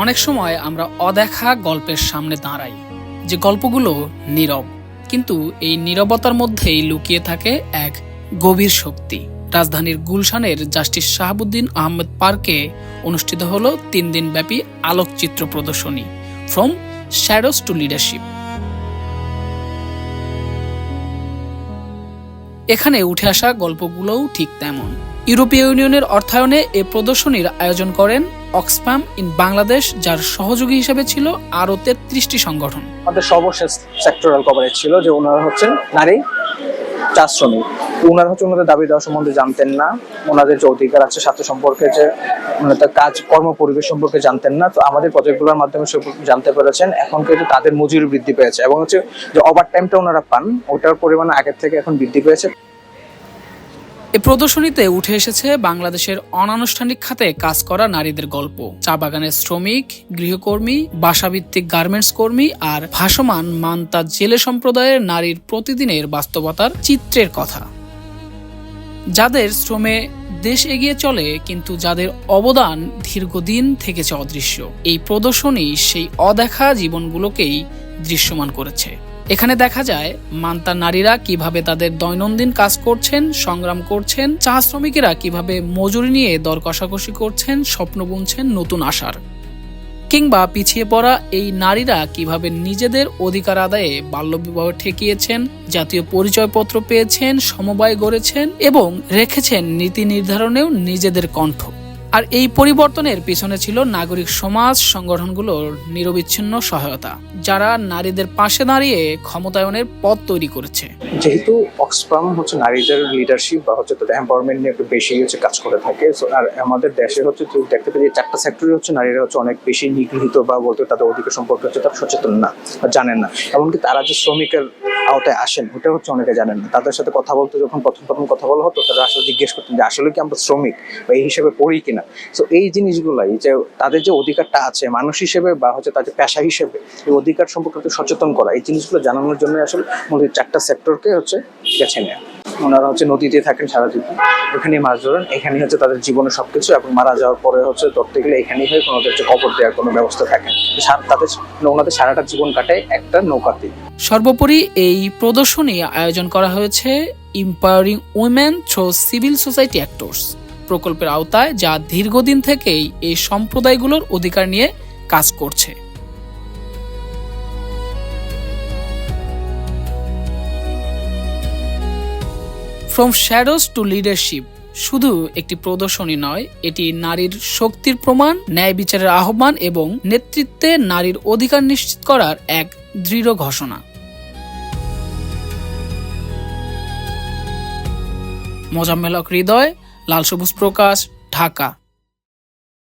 অনেক সময় আমরা অদেখা গল্পের সামনে দাঁড়াই, যে গল্পগুলো নীরব, কিন্তু এই নীরবতার মধ্যেই লুকিয়ে থাকে এক গভীর শক্তি। রাজধানীর গুলশানের জাস্টিস শাহাবুদ্দিন আহমেদ পার্কে অনুষ্ঠিত হলো 3 দিনব্যাপী আলোকচিত্র প্রদর্শনী ফ্রম শ্যাডোজ টু লিডারশিপ। এখানে উঠে আসা গল্পগুলোও ঠিক তেমন। ইউরোপীয় ইউনিয়নের অর্থায়নে এ প্রদর্শনীর আয়োজন করেন অক্সফাম ইন বাংলাদেশ, যার সহযোগী হিসেবে ছিল আরও 33টি সংগঠন। আমাদের সর্বশেষ সেক্টরাল কভারেজ ছিল যে ওনারা হচ্ছেন নারী চা শ্রমিক। ওনারা হচ্ছে ওনাদের দাবি দেওয়া সম্বন্ধে জানতেন না, ওনাদের যে অধিকার আছে স্বাস্থ্য সম্পর্কে, যে তার কাজ কর্ম পরিবেশ সম্পর্কে জানতেন না। তো আমাদের প্রজেক্টগুলোর মাধ্যমে সে জানতে পেরেছেন। এখন কিন্তু তাদের মজুরি বৃদ্ধি পেয়েছে এবং হচ্ছে যে ওভার টাইমটা ওনারা পান ওটার পরিমাণ আগের থেকে এখন বৃদ্ধি পেয়েছে। এই প্রদর্শনীতে উঠে এসেছে বাংলাদেশের অনানুষ্ঠানিক খাতে কাজ করা নারীদের গল্প, চা বাগানের শ্রমিক, গৃহকর্মী, বাসাভিত্তিক গার্মেন্টস কর্মী আর ভাসমান মান্তা জেলে সম্প্রদায়ের নারীর প্রতিদিনের বাস্তবতার চিত্রের কথা, যাদের শ্রমে দেশ এগিয়ে চলে কিন্তু যাদের অবদান দীর্ঘদিন থেকেছে অদৃশ্য। এই প্রদর্শনী সেই অদেখা জীবনগুলোকেই দৃশ্যমান করেছে। এখানে দেখা যায় মান্তা নারীরা কিভাবে তাদের দৈনন্দিন কাজ করছেন, সংগ্রাম করছেন, চা শ্রমিকেরা কিভাবে মজুরি নিয়ে দর কষাকষি করছেন, স্বপ্ন বুনছেন নতুন আশার, কিংবা পিছিয়ে পড়া এই নারীরা কিভাবে নিজেদের অধিকার আদায়ে বাল্যবিবাহ ঠেকিয়েছেন, জাতীয় পরিচয়পত্র পেয়েছেন, সমবায় গড়েছেন এবং রেখেছেন নীতি নির্ধারণেও নিজেদের কণ্ঠ। আর এই পরিবর্তনের পিছনে ছিল নাগরিক সমাজ সংগঠনগুলোর নিরবিচ্ছিন্ন সহায়তা, যারা নারীদের পাশে দাঁড়িয়ে ক্ষমতায়নের পথ তৈরি করেছে। যেহেতু অক্সফাম হচ্ছে নারীদের লিডারশিপ বা হচ্ছে তাদের এম্পাওয়ারমেন্ট নিয়ে একটু বেশি হচ্ছে কাজ করে থাকে। আর আমাদের দেশে হচ্ছে দেখতে পাই যে 4টা সেক্টরে হচ্ছে নারীরা হচ্ছে অনেক বেশি নিগৃহীত বা বলতে তাদের অধিকার সম্পর্কে হচ্ছে তারা সচেতন না বা জানেন না। এমনকি তারা যে শ্রমিকের আওতায় আসেন ওটা হচ্ছে অনেকে জানেন না। তাদের সাথে কথা বলতে যখন প্রথম কথা বলা হতো, তারা আসলে জিজ্ঞেস করতেন যে আসলে কি আমরা শ্রমিক বা এই হিসেবে পড়ি কিনা। তো এই জিনিসগুলাই যে তাদের যে অধিকারটা আছে মানুষ হিসেবে বা হচ্ছে তাদের পেশা হিসেবে, এই অধিকার সম্পর্কে সচেতন করা, এই জিনিসগুলো জানানোর জন্য আসলে মূলত 4টা সেক্টরকে হচ্ছে বেছে নেওয়া। ওনারা হচ্ছে নদীতে থাকেন সারা জীবন, এখানেই মাছ ধরেন, এখানেই হচ্ছে তাদের জীবনের সবকিছু, এবং মারা যাওয়ার পরে হচ্ছে ধরতে গেলে এখানেই হয় কোনো হচ্ছে কবর দেওয়ার কোনো ব্যবস্থা থাকে। তাদের ওনাদের সারাটা জীবন কাটায় একটা নৌকাতে। সর্বোপরি এই প্রদর্শনী আয়োজন করা হয়েছে empowering women through civil society actors প্রকল্পের আওতায়, যা দীর্ঘদিন থেকেই এই সম্প্রদায়গুলোর অধিকার নিয়ে কাজ করছে। ফ্রম শ্যাডোজ টু লিডারশিপ শুধু একটি প্রদর্শনী নয়, এটি নারীর শক্তির প্রমাণ, ন্যায় বিচারের আহ্বান এবং নেতৃত্বে নারীর অধিকার নিশ্চিত করার এক দৃঢ় ঘোষণা। মোজাম্মেল হক হৃদয়, লাল সবুজ প্রকাশ, ঢাকা।